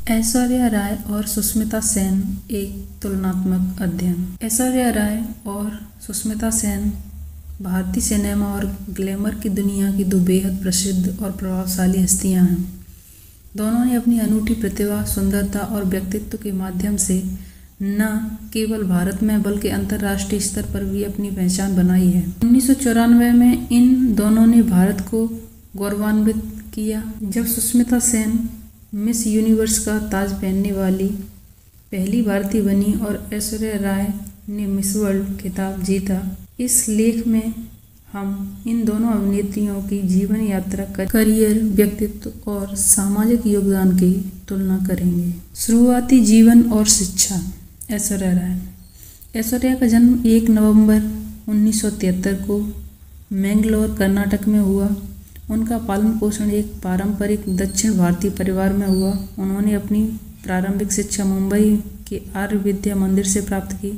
ऐश्वर्या राय और सुष्मिता सेन एक तुलनात्मक अध्ययन। ऐश्वर्या राय और सुष्मिता सेन भारतीय सिनेमा और ग्लैमर की दुनिया की दो बेहद प्रसिद्ध और प्रभावशाली हस्तियां हैं। दोनों ने अपनी अनूठी प्रतिभा, सुंदरता और व्यक्तित्व के माध्यम से न केवल भारत में बल्कि अंतर्राष्ट्रीय स्तर पर भी अपनी पहचान बनाई है। 1994 में इन दोनों ने भारत को गौरवान्वित किया जब सुष्मिता सेन मिस यूनिवर्स का ताज पहनने वाली पहली भारतीय बनी और ऐश्वर्या राय ने मिस वर्ल्ड खिताब जीता। इस लेख में हम इन दोनों अभिनेत्रियों की जीवन यात्रा, करियर, व्यक्तित्व और सामाजिक योगदान की तुलना करेंगे। शुरुआती जीवन और शिक्षा। ऐश्वर्या राय। ऐश्वर्या का जन्म 1 नवंबर 1973 को मैंगलोर, कर्नाटक में हुआ। उनका पालन पोषण एक पारंपरिक दक्षिण भारतीय परिवार में हुआ। उन्होंने अपनी प्रारंभिक शिक्षा मुंबई के आर्य विद्या मंदिर से प्राप्त की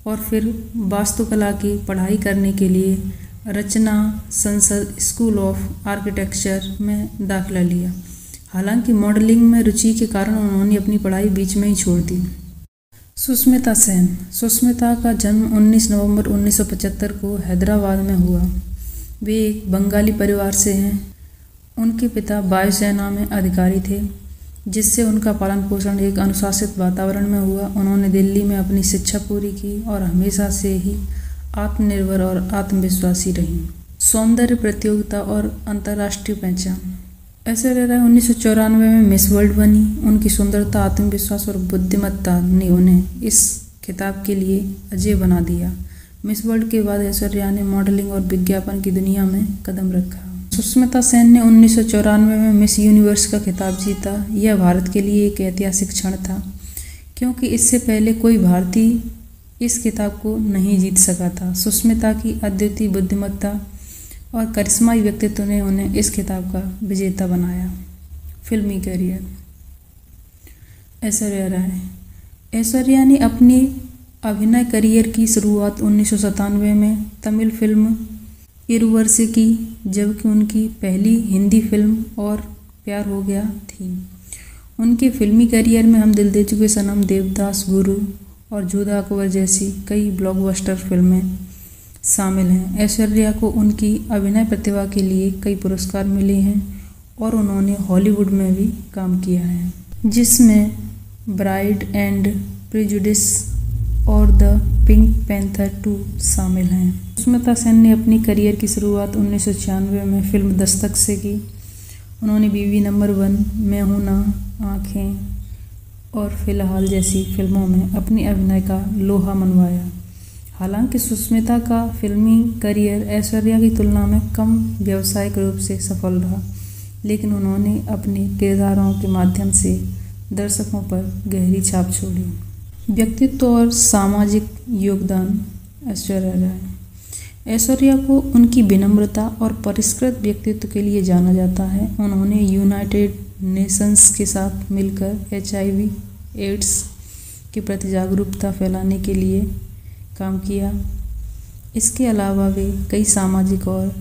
और फिर वास्तुकला की पढ़ाई करने के लिए रचना संसद स्कूल ऑफ आर्किटेक्चर में दाखिला लिया। हालांकि मॉडलिंग में रुचि के कारण उन्होंने अपनी पढ़ाई बीच में ही छोड़ दी। सुष्मिता सेन। सुष्मिता का जन्म 19 नवंबर 1975 को हैदराबाद में हुआ। वे एक बंगाली परिवार से हैं। उनके पिता वायुसेना में अधिकारी थे, जिससे उनका पालन पोषण एक अनुशासित वातावरण में हुआ। उन्होंने दिल्ली में अपनी शिक्षा पूरी की और हमेशा से ही आत्मनिर्भर और आत्मविश्वासी रहीं। सौंदर्य प्रतियोगिता और अंतर्राष्ट्रीय पहचान। ऐश्वर्या राय 1994 में मिस वर्ल्ड बनी। उनकी सुंदरता, आत्मविश्वास और बुद्धिमत्ता ने उन्हें इस खिताब के लिए अजेय बना दिया। मिस वर्ल्ड के बाद ऐश्वर्या ने मॉडलिंग और विज्ञापन की दुनिया में कदम रखा। सुष्मिता सेन ने 1994 में मिस यूनिवर्स का खिताब जीता। यह भारत के लिए एक ऐतिहासिक क्षण था, क्योंकि इससे पहले कोई भारतीय इस खिताब को नहीं जीत सका था। सुष्मिता की अद्वितीय बुद्धिमत्ता और करिश्माई व्यक्तित्व ने उन्हें इस खिताब का विजेता बनाया। फिल्मी करियर। ऐश्वर्या राय। ऐश्वर्या ने अपने अभिनय करियर की शुरुआत 1997 में तमिल फिल्म इरुवर से की, जबकि उनकी पहली हिंदी फिल्म और प्यार हो गया थी। उनके फिल्मी करियर में हम दिल दे चुके सनम, देवदास, गुरु और जोधा अकबर जैसी कई ब्लॉकबस्टर फिल्में शामिल हैं। ऐश्वर्या को उनकी अभिनय प्रतिभा के लिए कई पुरस्कार मिले हैं और उन्होंने हॉलीवुड में भी काम किया है, जिसमें ब्राइड एंड प्रेजुडिस और द पिंक पैंथर 2 शामिल हैं। सुष्मिता सेन ने अपनी करियर की शुरुआत 1996 में फिल्म दस्तक से की। उन्होंने बीवी नंबर 1, मैं हूं ना, आँखें और फिलहाल जैसी फिल्मों में अपनी अभिनय का लोहा मनवाया। हालांकि सुष्मिता का फिल्मी करियर ऐश्वर्या की तुलना में कम व्यावसायिक रूप से सफल रहा, लेकिन उन्होंने अपने किरदारों के माध्यम से दर्शकों पर गहरी छाप छोड़ी। व्यक्तित्व और सामाजिक योगदान। ऐश्वर्या राय। ऐश्वर्या को उनकी विनम्रता और परिष्कृत व्यक्तित्व के लिए जाना जाता है। उन्होंने यूनाइटेड नेशंस के साथ मिलकर HIV/AIDS के प्रति जागरूकता फैलाने के लिए काम किया। इसके अलावा वे कई सामाजिक और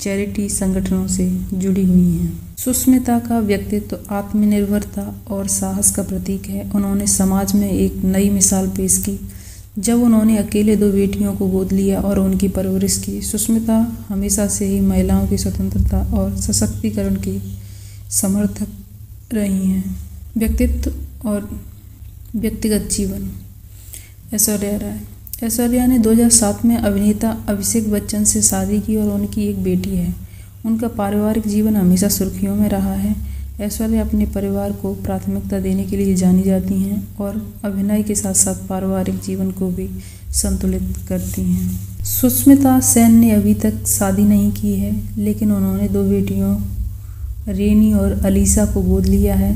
चैरिटी संगठनों से जुड़ी हुई हैं। सुष्मिता का व्यक्तित्व आत्मनिर्भरता और साहस का प्रतीक है। उन्होंने समाज में एक नई मिसाल पेश की जब उन्होंने अकेले 2 बेटियों को गोद लिया और उनकी परवरिश की। सुष्मिता हमेशा से ही महिलाओं की स्वतंत्रता और सशक्तिकरण की समर्थक रही हैं। व्यक्तित्व और व्यक्तिगत जीवन। ऐश्वर्या राय। ऐश्वर्या ने 2007 में अभिनेता अभिषेक बच्चन से शादी की और उनकी एक बेटी है। उनका पारिवारिक जीवन हमेशा सुर्खियों में रहा है। ऐश्वर्या अपने परिवार को प्राथमिकता देने के लिए जानी जाती हैं और अभिनय के साथ साथ पारिवारिक जीवन को भी संतुलित करती हैं। सुष्मिता सेन ने अभी तक शादी नहीं की है, लेकिन उन्होंने 2 बेटियों रेनी और अलीसा को गोद लिया है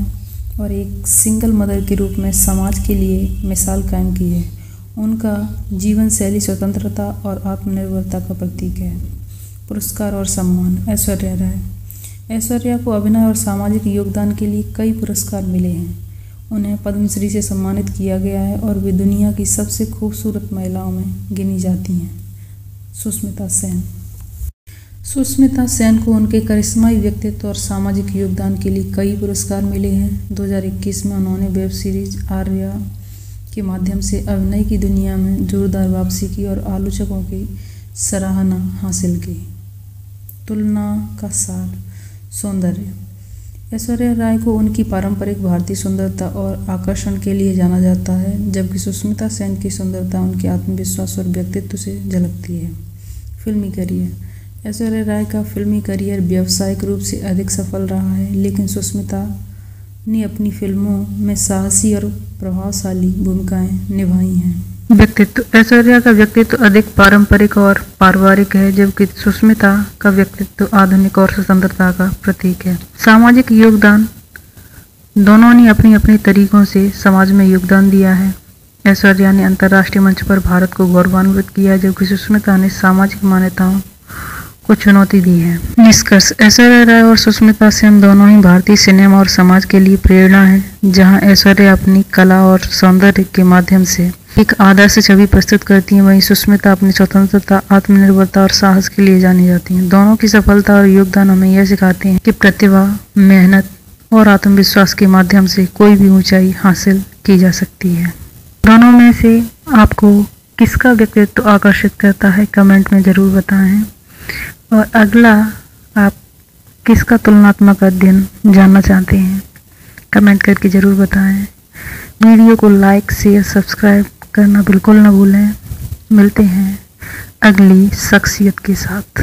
और एक सिंगल मदर के रूप में समाज के लिए मिसाल कायम की है। उनका जीवन शैली स्वतंत्रता और आत्मनिर्भरता का प्रतीक है। पुरस्कार और सम्मान। ऐश्वर्या राय। ऐश्वर्या को अभिनय और सामाजिक योगदान के लिए कई पुरस्कार मिले हैं। उन्हें पद्मश्री से सम्मानित किया गया है और वे दुनिया की सबसे खूबसूरत महिलाओं में गिनी जाती हैं। सुष्मिता सेन। सुष्मिता सेन को उनके करिश्माई व्यक्तित्व और सामाजिक योगदान के लिए कई पुरस्कार मिले हैं। 2021 में उन्होंने वेब सीरीज आर्या के माध्यम से अभिनय की दुनिया में जोरदार वापसी की और आलोचकों की सराहना हासिल की। तुलना का सार, सौंदर्य। ऐश्वर्या राय को उनकी पारंपरिक भारतीय सुंदरता और आकर्षण के लिए जाना जाता है, जबकि सुष्मिता सेन की सुंदरता उनके आत्मविश्वास और व्यक्तित्व से झलकती है। फिल्मी करियर। ऐश्वर्या राय का फिल्मी करियर व्यावसायिक रूप से अधिक सफल रहा है, लेकिन सुष्मिता ने अपनी फिल्मों में साहसी और प्रभावशाली भूमिकाएं निभाई हैं। व्यक्तित्व। ऐश्वर्या का व्यक्तित्व अधिक पारंपरिक और पारिवारिक है, जबकि सुष्मिता का व्यक्तित्व आधुनिक और स्वतंत्रता का प्रतीक है। सामाजिक योगदान। दोनों ने अपनी अपनी तरीकों से समाज में योगदान दिया है। ऐश्वर्या ने अंतर्राष्ट्रीय मंच पर भारत को गौरवान्वित किया, जबकि सुष्मिता ने सामाजिक मान्यताओं को चुनौती दी है। निष्कर्ष। ऐश्वर्या राय और सुष्मिता सेन दोनों ही भारतीय सिनेमा और समाज के लिए प्रेरणा है। जहां ऐश्वर्या अपनी कला और सौंदर्य के माध्यम से एक आदर्श छवि प्रस्तुत करती हैं, वहीं सुष्मिता अपनी स्वतंत्रता, आत्मनिर्भरता और साहस के लिए जानी जाती हैं। दोनों की सफलता और योगदान हमें यह सिखाते हैं कि प्रतिभा, मेहनत और आत्मविश्वास के माध्यम से कोई भी ऊंचाई हासिल की जा सकती है। दोनों में से आपको किसका व्यक्तित्व आकर्षित करता है, कमेंट में ज़रूर बताएं। और अगला आप किसका तुलनात्मक अध्ययन जानना चाहते हैं, कमेंट करके ज़रूर बताएं। वीडियो को लाइक, शेयर, सब्सक्राइब करना बिल्कुल न भूलें। मिलते हैं अगली शख्सियत के साथ।